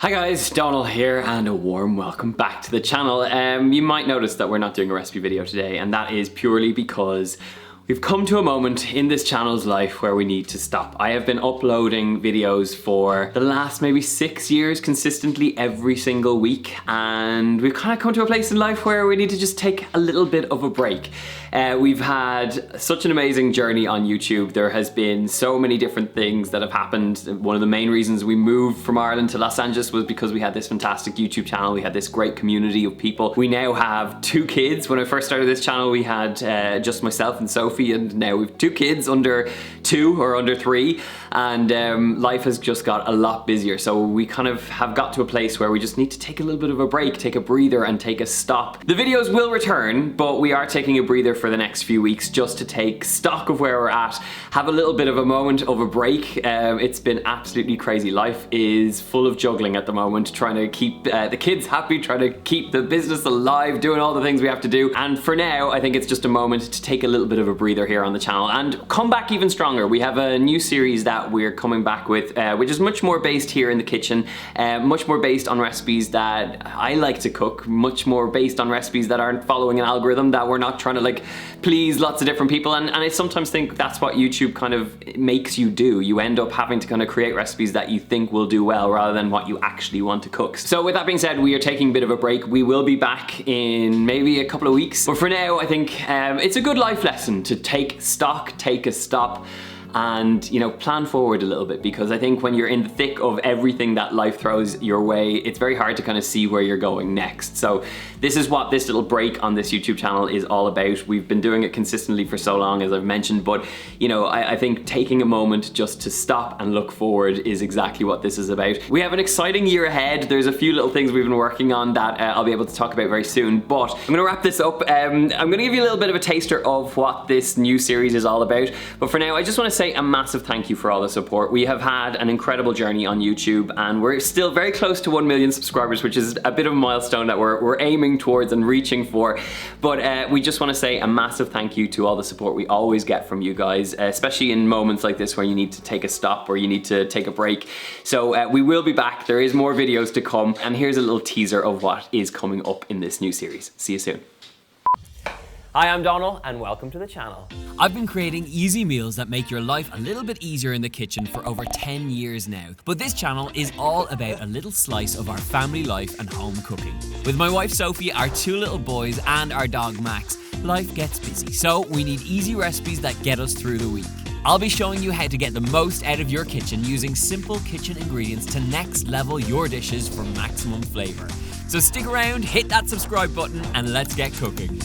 Hi guys, Donal here and a warm welcome back to the channel. You might notice that we're not doing a recipe video today, and that is purely because we've come to a moment in this channel's life where we need to stop. I have been uploading videos for the last maybe 6 years consistently every single week, and we've kind of come to a place in life where we need to just take a little bit of a break. We've had such an amazing journey on YouTube. There has been so many different things that have happened. One of the main reasons we moved from Ireland to Los Angeles was because we had this fantastic YouTube channel. We had this great community of people. We now have 2 kids. When I first started this channel, we had just myself and Sophie, and now we've 2 kids under 2 or under 3, and life has just got a lot busier. So we kind of have got to a place where we just need to take a little bit of a break, take a breather and take a stop. The videos will return, but we are taking a breather for the next few weeks just to take stock of where we're at, have a little bit of a moment of a break. It's been absolutely crazy. Life is full of juggling at the moment, trying to keep the kids happy, trying to keep the business alive, doing all the things we have to do. And for now, I think it's just a moment to take a little bit of a breather here on the channel and come back even stronger. We have a new series that we're coming back with, which is much more based here in the kitchen, much more based on recipes that I like to cook, much more based on recipes that aren't following an algorithm, that we're not trying to like please lots of different people. And I sometimes think that's what YouTube kind of makes you do. You end up having to kind of create recipes that you think will do well rather than what you actually want to cook. So with that being said, we are taking a bit of a break. We will be back in maybe a couple of weeks, but for now I think it's a good life lesson to take stock, take a stop, and plan forward a little bit, because I think when you're in the thick of everything that life throws your way, it's very hard to kind of see where you're going next. So this is what this little break on this YouTube channel is all about. We've been doing it consistently for so long, as I've mentioned, but I think taking a moment just to stop and look forward is exactly what this is about. We have an exciting year ahead. There's a few little things we've been working on that I'll be able to talk about very soon, but I'm gonna wrap this up. I'm gonna give you a little bit of a taster of what this new series is all about, but for now I just want to say a massive thank you for all the support. We have had an incredible journey on YouTube, and we're still very close to 1 million subscribers, which is a bit of a milestone that we're aiming towards and reaching for. But we just want to say a massive thank you to all the support we always get from you guys, especially in moments like this where you need to take a stop or you need to take a break. So we will be back. There is more videos to come, and here's a little teaser of what is coming up in this new series. See you soon. Hi, I'm Donal, and welcome to the channel. I've been creating easy meals that make your life a little bit easier in the kitchen for over 10 years now. But this channel is all about a little slice of our family life and home cooking. With my wife Sophie, our 2 little boys, and our dog Max, life gets busy, so we need easy recipes that get us through the week. I'll be showing you how to get the most out of your kitchen using simple kitchen ingredients to next level your dishes for maximum flavor. So stick around, hit that subscribe button, and let's get cooking.